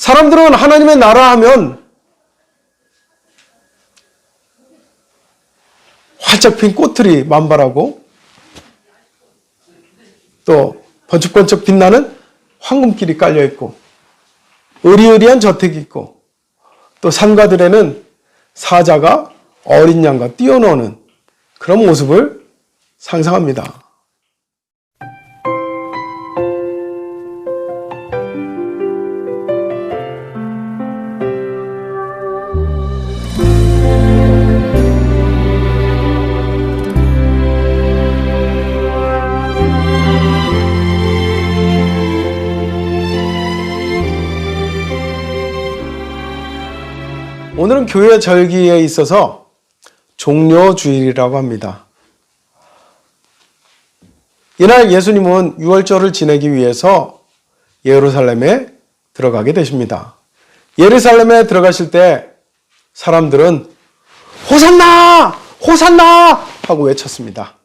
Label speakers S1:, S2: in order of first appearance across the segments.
S1: 사람들은 하나님의 나라 하면 활짝 핀 꽃들이 만발하고 또 번쩍번쩍 빛나는 황금길이 깔려있고 의리의리한 저택이 있고 또 산가들에는 사자가 어린 양과 뛰어노는 그런 모습을 상상합니다. 오늘은 교회 절기에 있어서 종려주일이라고 합니다. 이날 예수님은 유월절을 지내기 위해서 예루살렘에 들어가게 되십니다. 예루살렘에 들어가실 때 사람들은 호산나! 호산나! 하고 외쳤습니다.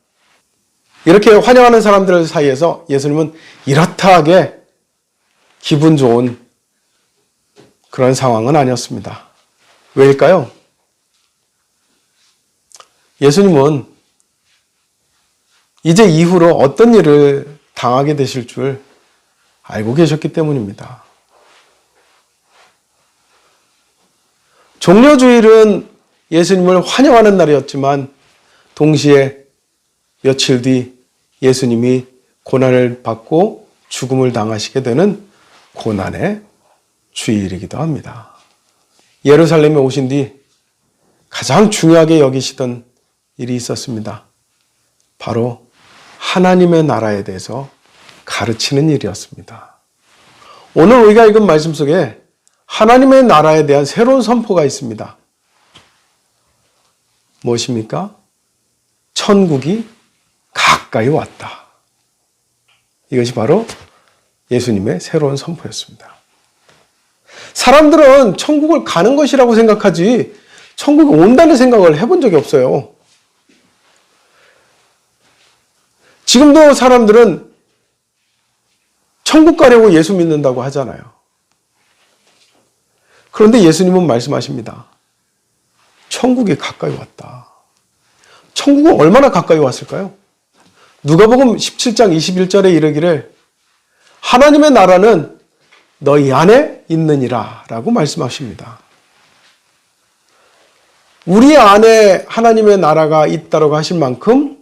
S1: 이렇게 환영하는 사람들 사이에서 예수님은 이렇다 하게 기분 좋은 그런 상황은 아니었습니다. 왜일까요? 예수님은 이제 이후로 어떤 일을 당하게 되실 줄 알고 계셨기 때문입니다. 종려주일은 예수님을 환영하는 날이었지만 동시에 며칠 뒤 예수님이 고난을 받고 죽음을 당하시게 되는 고난의 주일이기도 합니다. 예루살렘에 오신 뒤 가장 중요하게 여기시던 일이 있었습니다. 바로 하나님의 나라에 대해서 가르치는 일이었습니다. 오늘 우리가 읽은 말씀 속에 하나님의 나라에 대한 새로운 선포가 있습니다. 무엇입니까? 천국이 가까이 왔다. 이것이 바로 예수님의 새로운 선포였습니다. 사람들은 천국을 가는 것이라고 생각하지 천국에 온다는 생각을 해본 적이 없어요. 지금도 사람들은 천국 가려고 예수 믿는다고 하잖아요. 그런데 예수님은 말씀하십니다. 천국이 가까이 왔다. 천국은 얼마나 가까이 왔을까요? 누가복음 17장 21절에 이르기를 하나님의 나라는 너희 안에 있느니라 라고 말씀하십니다. 우리 안에 하나님의 나라가 있다고 하신 만큼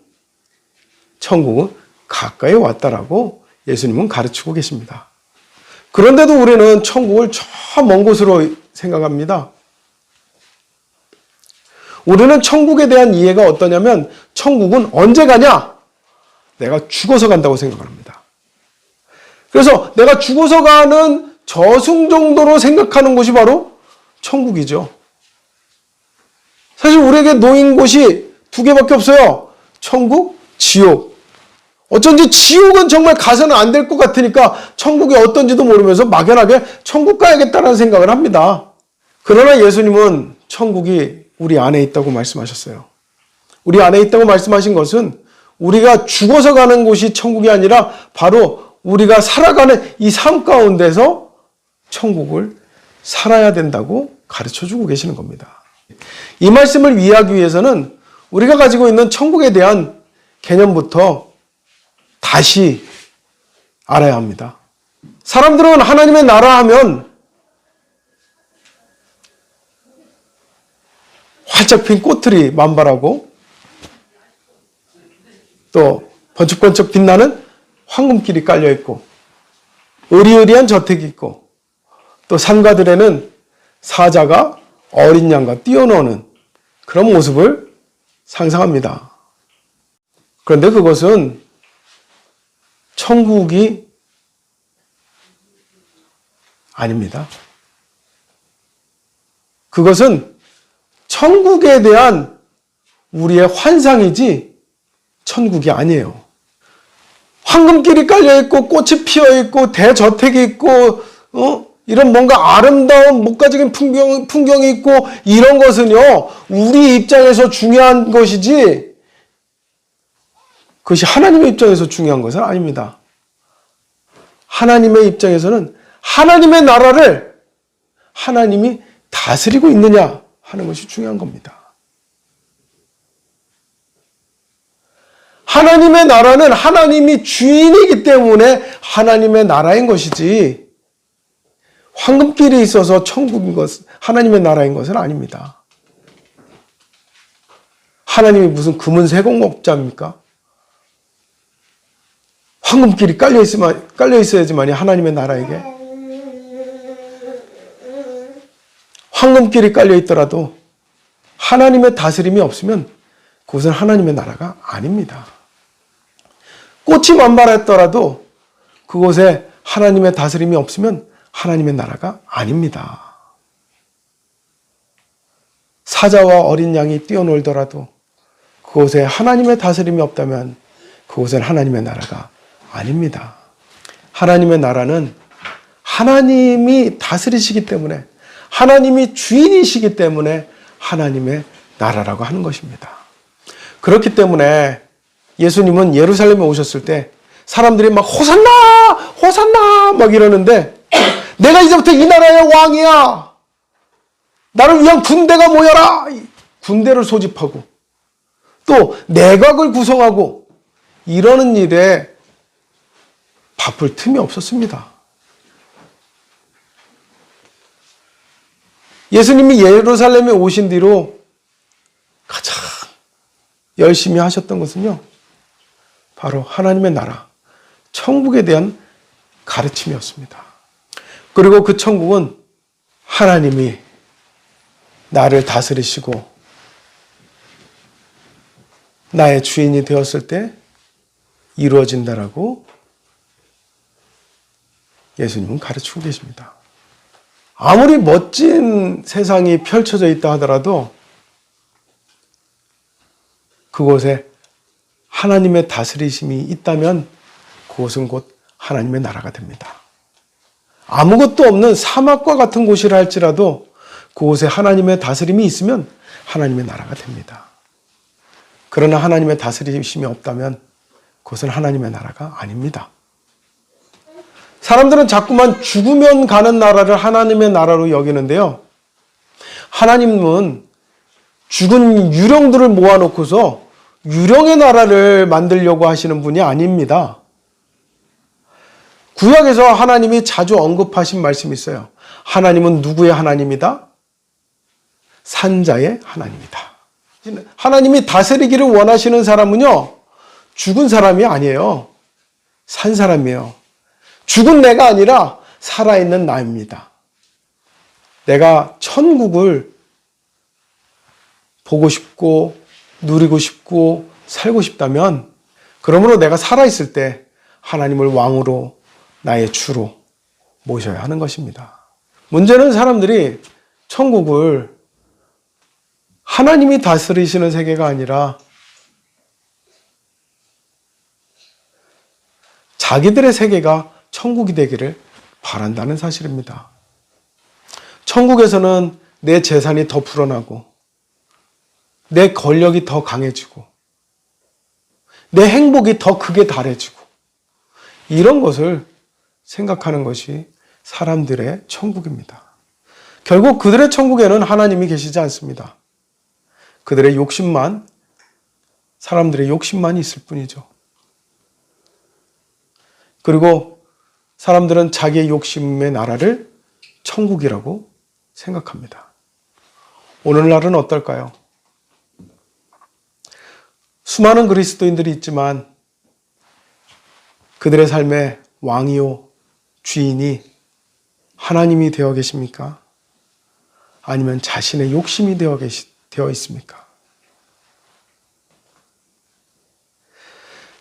S1: 천국은 가까이 왔다라고 예수님은 가르치고 계십니다. 그런데도 우리는 천국을 저 먼 곳으로 생각합니다. 우리는 천국에 대한 이해가 어떠냐면 천국은 언제 가냐? 내가 죽어서 간다고 생각합니다. 그래서 내가 죽어서 가는 저승 정도로 생각하는 곳이 바로 천국이죠. 사실 우리에게 놓인 곳이 두 개밖에 없어요. 천국, 지옥. 어쩐지 지옥은 정말 가서는 안 될 것 같으니까 천국이 어떤지도 모르면서 막연하게 천국 가야겠다는 생각을 합니다. 그러나 예수님은 천국이 우리 안에 있다고 말씀하셨어요. 우리 안에 있다고 말씀하신 것은 우리가 죽어서 가는 곳이 천국이 아니라 바로 우리가 살아가는 이 삶 가운데서 천국을 살아야 된다고 가르쳐주고 계시는 겁니다. 이 말씀을 이해하기 위해서는 우리가 가지고 있는 천국에 대한 개념부터 다시 알아야 합니다. 사람들은 하나님의 나라 하면 활짝 핀 꽃들이 만발하고 또 번쩍번쩍 빛나는 황금길이 깔려있고 의리의리한 저택이 있고 또 산가들에는 사자가 어린 양과 뛰어노는 그런 모습을 상상합니다. 그런데 그것은 천국이 아닙니다. 그것은 천국에 대한 우리의 환상이지 천국이 아니에요. 황금길이 깔려있고 꽃이 피어있고 대저택이 있고 이런 뭔가 아름다운 목가적인 풍경이 있고 이런 것은요 우리 입장에서 중요한 것이지 그것이 하나님의 입장에서 중요한 것은 아닙니다. 하나님의 입장에서는 하나님의 나라를 하나님이 다스리고 있느냐 하는 것이 중요한 겁니다. 하나님의 나라는 하나님이 주인이기 때문에 하나님의 나라인 것이지 황금길이 있어서 천국인 것, 하나님의 나라인 것은 아닙니다. 하나님이 무슨 금은 세공업자입니까? 황금길이 깔려 있어야지만이 하나님의 나라에게. 황금길이 깔려 있더라도 하나님의 다스림이 없으면 그것은 하나님의 나라가 아닙니다. 꽃이 만발했더라도 그곳에 하나님의 다스림이 없으면 하나님의 나라가 아닙니다. 사자와 어린 양이 뛰어놀더라도 그곳에 하나님의 다스림이 없다면 그곳은 하나님의 나라가 아닙니다. 하나님의 나라는 하나님이 다스리시기 때문에, 하나님이 주인이시기 때문에 하나님의 나라라고 하는 것입니다. 그렇기 때문에 예수님은 예루살렘에 오셨을 때 사람들이 막 호산나! 호산나! 막 이러는데 내가 이제부터 이 나라의 왕이야! 나를 위한 군대가 모여라! 군대를 소집하고 또 내각을 구성하고 이러는 일에 바쁠 틈이 없었습니다. 예수님이 예루살렘에 오신 뒤로 가장 열심히 하셨던 것은요, 바로 하나님의 나라, 천국에 대한 가르침이었습니다. 그리고 그 천국은 하나님이 나를 다스리시고 나의 주인이 되었을 때 이루어진다라고 예수님은 가르치고 계십니다. 아무리 멋진 세상이 펼쳐져 있다 하더라도 그곳에 하나님의 다스리심이 있다면 그곳은 곧 하나님의 나라가 됩니다. 아무것도 없는 사막과 같은 곳이라 할지라도 그곳에 하나님의 다스림이 있으면 하나님의 나라가 됩니다. 그러나 하나님의 다스리심이 없다면 그것은 하나님의 나라가 아닙니다. 사람들은 자꾸만 죽으면 가는 나라를 하나님의 나라로 여기는데요. 하나님은 죽은 유령들을 모아놓고서 유령의 나라를 만들려고 하시는 분이 아닙니다. 구약에서 하나님이 자주 언급하신 말씀이 있어요. 하나님은 누구의 하나님이다? 산자의 하나님이다. 하나님이 다스리기를 원하시는 사람은요, 죽은 사람이 아니에요. 산 사람이에요. 죽은 내가 아니라 살아있는 나입니다. 내가 천국을 보고 싶고 누리고 싶고 살고 싶다면, 그러므로 내가 살아있을 때 하나님을 왕으로 나의 주로 모셔야 하는 것입니다. 문제는 사람들이 천국을 하나님이 다스리시는 세계가 아니라 자기들의 세계가 천국이 되기를 바란다는 사실입니다. 천국에서는 내 재산이 더 불어나고 내 권력이 더 강해지고 내 행복이 더 크게 달해지고 이런 것을 생각하는 것이 사람들의 천국입니다. 결국 그들의 천국에는 하나님이 계시지 않습니다. 그들의 욕심만, 사람들의 욕심만 있을 뿐이죠. 그리고 사람들은 자기의 욕심의 나라를 천국이라고 생각합니다. 오늘날은 어떨까요? 수많은 그리스도인들이 있지만 그들의 삶의 왕이요, 주인이 하나님이 되어 계십니까? 아니면 자신의 욕심이 되어 있습니까?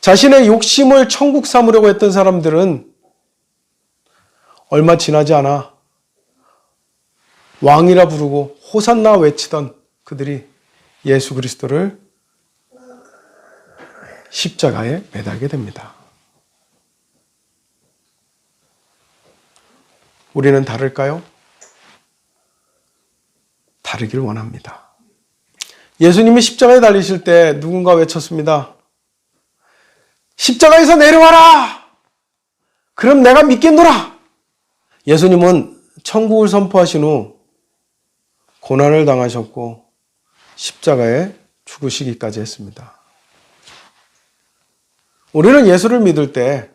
S1: 자신의 욕심을 천국 삼으려고 했던 사람들은 얼마 지나지 않아 왕이라 부르고 호산나 외치던 그들이 예수 그리스도를 십자가에 매달게 됩니다. 우리는 다를까요? 다르길 원합니다. 예수님이 십자가에 달리실 때 누군가 외쳤습니다. 십자가에서 내려와라! 그럼 내가 믿겠노라! 예수님은 천국을 선포하신 후 고난을 당하셨고 십자가에 죽으시기까지 했습니다. 우리는 예수를 믿을 때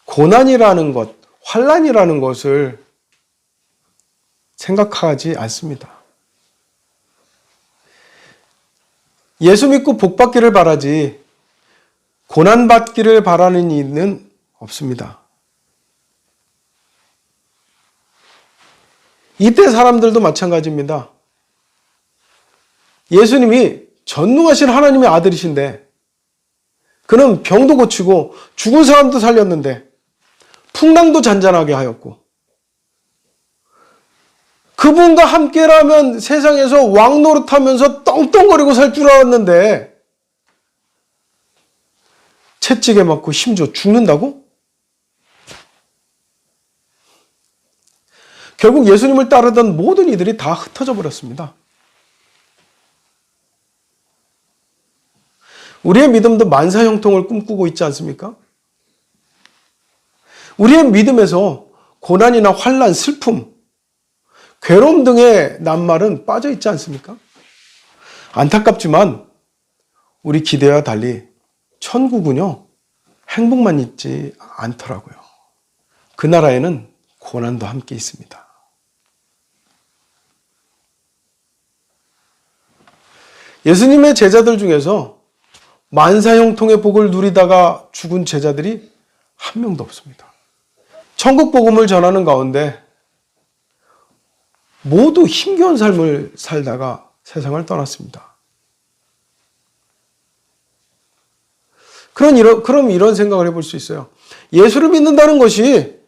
S1: 고난이라는 것, 환난이라는 것을 생각하지 않습니다. 예수 믿고 복 받기를 바라지 고난 받기를 바라는 이는 없습니다. 이때 사람들도 마찬가지입니다. 예수님이 전능하신 하나님의 아들이신데 그는 병도 고치고 죽은 사람도 살렸는데 풍랑도 잔잔하게 하였고 그분과 함께라면 세상에서 왕노릇하면서 떵떵거리고 살 줄 알았는데 채찍에 맞고 심지어 죽는다고? 결국 예수님을 따르던 모든 이들이 다 흩어져 버렸습니다. 우리의 믿음도 만사 형통을 꿈꾸고 있지 않습니까? 우리의 믿음에서 고난이나 환난, 슬픔, 괴로움 등의 낱말은 빠져 있지 않습니까? 안타깝지만 우리 기대와 달리 천국은요, 행복만 있지 않더라고요. 그 나라에는 고난도 함께 있습니다. 예수님의 제자들 중에서 만사형통의 복을 누리다가 죽은 제자들이 한 명도 없습니다. 천국 복음을 전하는 가운데 모두 힘겨운 삶을 살다가 세상을 떠났습니다. 그럼 이런 생각을 해볼 수 있어요. 예수를 믿는다는 것이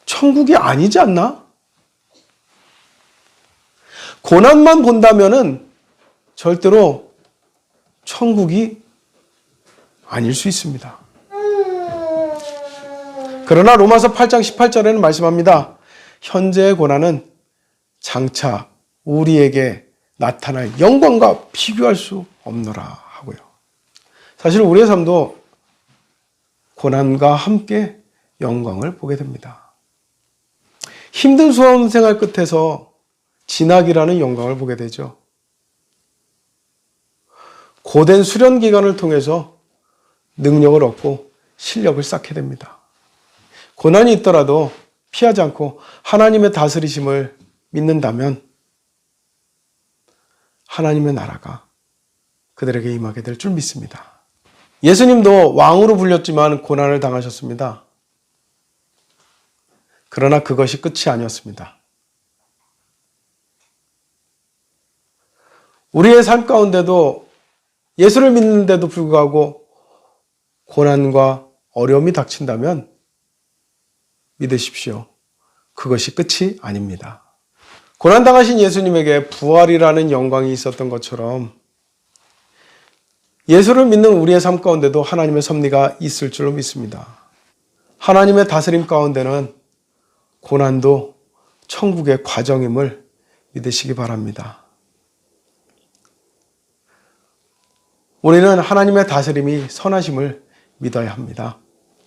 S1: 천국이 아니지 않나? 고난만 본다면은 절대로 천국이 아닐 수 있습니다. 그러나 로마서 8장 18절에는 말씀합니다. 현재의 고난은 장차 우리에게 나타날 영광과 비교할 수 없노라 하고요. 사실 우리의 삶도 고난과 함께 영광을 보게 됩니다. 힘든 수험생활 끝에서 진학이라는 영광을 보게 되죠. 고된 수련 기간을 통해서 능력을 얻고 실력을 쌓게 됩니다. 고난이 있더라도 피하지 않고 하나님의 다스리심을 믿는다면 하나님의 나라가 그들에게 임하게 될 줄 믿습니다. 예수님도 왕으로 불렸지만 고난을 당하셨습니다. 그러나 그것이 끝이 아니었습니다. 우리의 삶 가운데도 예수를 믿는데도 불구하고 고난과 어려움이 닥친다면 믿으십시오. 그것이 끝이 아닙니다. 고난당하신 예수님에게 부활이라는 영광이 있었던 것처럼 예수를 믿는 우리의 삶 가운데도 하나님의 섭리가 있을 줄로 믿습니다. 하나님의 다스림 가운데는 고난도 천국의 과정임을 믿으시기 바랍니다. 우리는 하나님의 다스림이 선하심을 믿어야 합니다.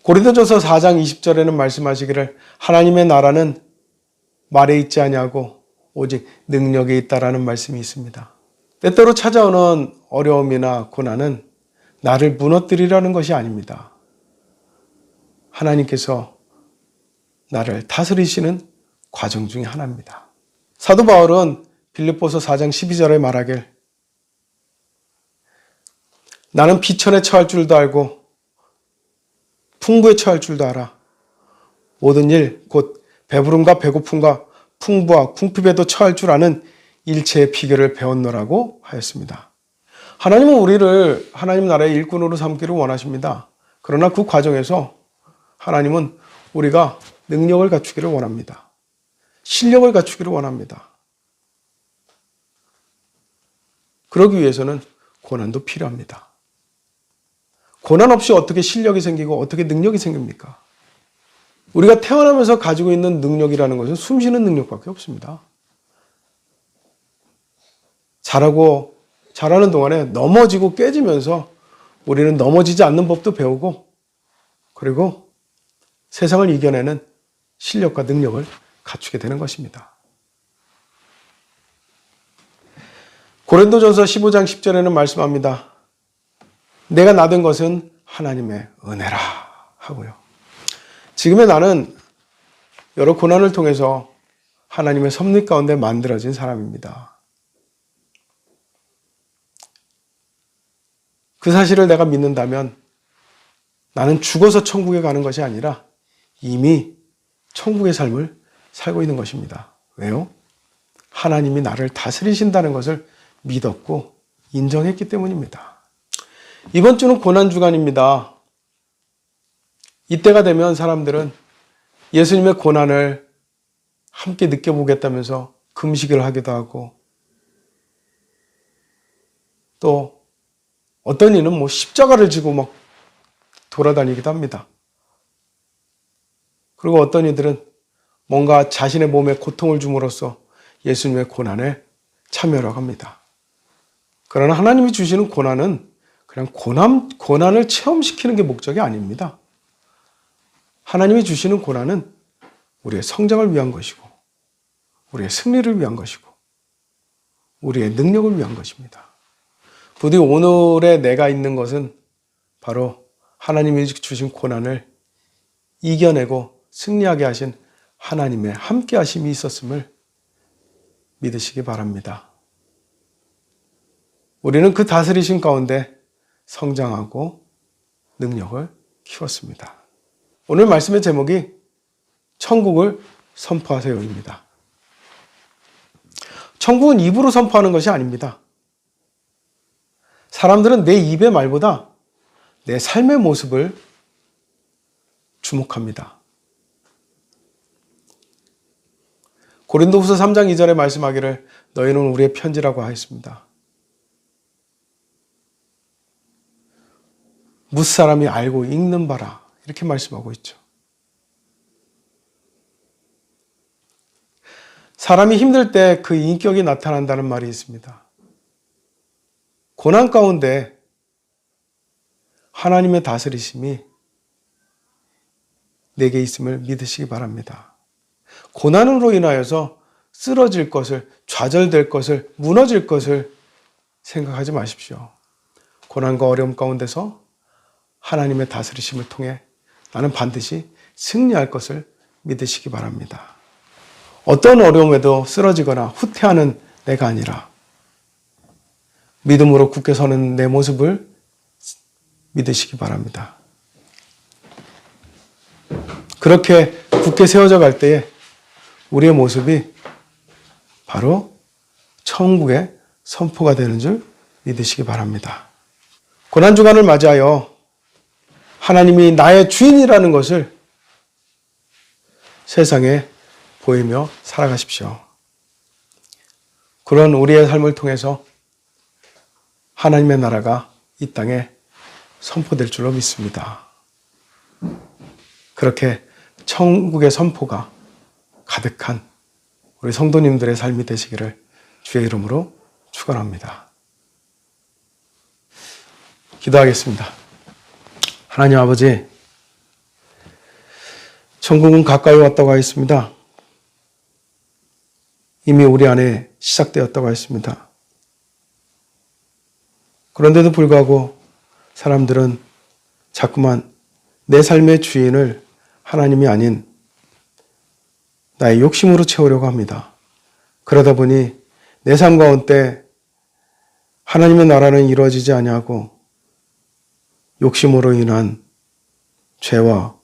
S1: 고린도전서 4장 20절에는 말씀하시기를 하나님의 나라는 말에 있지 아니하고 오직 능력에 있다라는 말씀이 있습니다. 때때로 찾아오는 어려움이나 고난은 나를 무너뜨리라는 것이 아닙니다. 하나님께서 나를 다스리시는 과정 중에 하나입니다. 사도 바울은 빌립보서 4장 12절에 말하길 나는 비천에 처할 줄도 알고 풍부에 처할 줄도 알아. 모든 일, 곧 배부름과 배고픔과 풍부와 궁핍에도 처할 줄 아는 일체의 비결을 배웠노라고 하였습니다. 하나님은 우리를 하나님 나라의 일꾼으로 삼기를 원하십니다. 그러나 그 과정에서 하나님은 우리가 능력을 갖추기를 원합니다. 실력을 갖추기를 원합니다. 그러기 위해서는 고난도 필요합니다. 고난 없이 어떻게 실력이 생기고 어떻게 능력이 생깁니까? 우리가 태어나면서 가지고 있는 능력이라는 것은 숨쉬는 능력밖에 없습니다. 자라는 동안에 넘어지고 깨지면서 우리는 넘어지지 않는 법도 배우고 그리고 세상을 이겨내는 실력과 능력을 갖추게 되는 것입니다. 고린도전서 15장 10절에는 말씀합니다. 내가 낳은 것은 하나님의 은혜라 하고요. 지금의 나는 여러 고난을 통해서 하나님의 섭리 가운데 만들어진 사람입니다. 그 사실을 내가 믿는다면 나는 죽어서 천국에 가는 것이 아니라 이미 천국의 삶을 살고 있는 것입니다. 왜요? 하나님이 나를 다스리신다는 것을 믿었고 인정했기 때문입니다. 이번 주는 고난주간입니다. 이때가 되면 사람들은 예수님의 고난을 함께 느껴보겠다면서 금식을 하기도 하고, 또 어떤 이는 십자가를 지고 막 돌아다니기도 합니다. 그리고 어떤 이들은 뭔가 자신의 몸에 고통을 줌으로써 예수님의 고난에 참여하려고 합니다. 그러나 하나님이 주시는 고난은 그냥 고난을 체험시키는 게 목적이 아닙니다. 하나님이 주시는 고난은 우리의 성장을 위한 것이고, 우리의 승리를 위한 것이고, 우리의 능력을 위한 것입니다. 부디 오늘의 내가 있는 것은 바로 하나님이 주신 고난을 이겨내고 승리하게 하신 하나님의 함께 하심이 있었음을 믿으시기 바랍니다. 우리는 그 다스리신 가운데 성장하고 능력을 키웠습니다. 오늘 말씀의 제목이 천국을 선포하세요입니다. 천국은 입으로 선포하는 것이 아닙니다. 사람들은 내 입의 말보다 내 삶의 모습을 주목합니다. 고린도후서 3장 2절에 말씀하기를 너희는 우리의 편지라고 하였습니다. 무사람이 알고 읽는 바라 이렇게 말씀하고 있죠. 사람이 힘들 때 그 인격이 나타난다는 말이 있습니다. 고난 가운데 하나님의 다스리심이 내게 있음을 믿으시기 바랍니다. 고난으로 인하여서 쓰러질 것을, 좌절될 것을, 무너질 것을 생각하지 마십시오. 고난과 어려움 가운데서 하나님의 다스리심을 통해 나는 반드시 승리할 것을 믿으시기 바랍니다. 어떤 어려움에도 쓰러지거나 후퇴하는 내가 아니라 믿음으로 굳게 서는 내 모습을 믿으시기 바랍니다. 그렇게 굳게 세워져 갈 때에 우리의 모습이 바로 천국의 선포가 되는 줄 믿으시기 바랍니다. 고난주간을 맞이하여 하나님이 나의 주인이라는 것을 세상에 보이며 살아가십시오. 그런 우리의 삶을 통해서 하나님의 나라가 이 땅에 선포될 줄로 믿습니다. 그렇게 천국의 선포가 가득한 우리 성도님들의 삶이 되시기를 주의 이름으로 축원합니다. 기도하겠습니다. 하나님 아버지, 천국은 가까이 왔다고 하였습니다. 이미 우리 안에 시작되었다고 했습니다. 그런데도 불구하고 사람들은 자꾸만 내 삶의 주인을 하나님이 아닌 나의 욕심으로 채우려고 합니다. 그러다 보니 내 삶 가운데 하나님의 나라는 이루어지지 아니하고 욕심으로 인한 죄와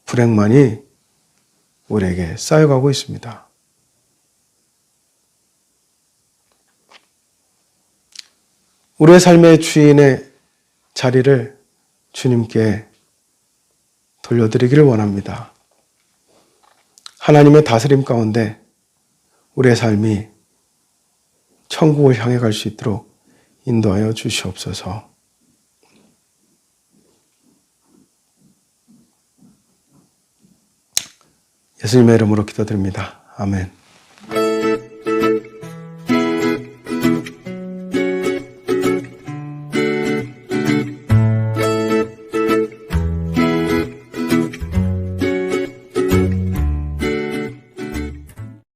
S1: 불행만이 우리에게 쌓여가고 있습니다. 우리의 삶의 주인의 자리를 주님께 돌려드리기를 원합니다. 하나님의 다스림 가운데 우리의 삶이 천국을 향해 갈 수 있도록 인도하여 주시옵소서. 예수님의 이름으로 기도드립니다. 아멘.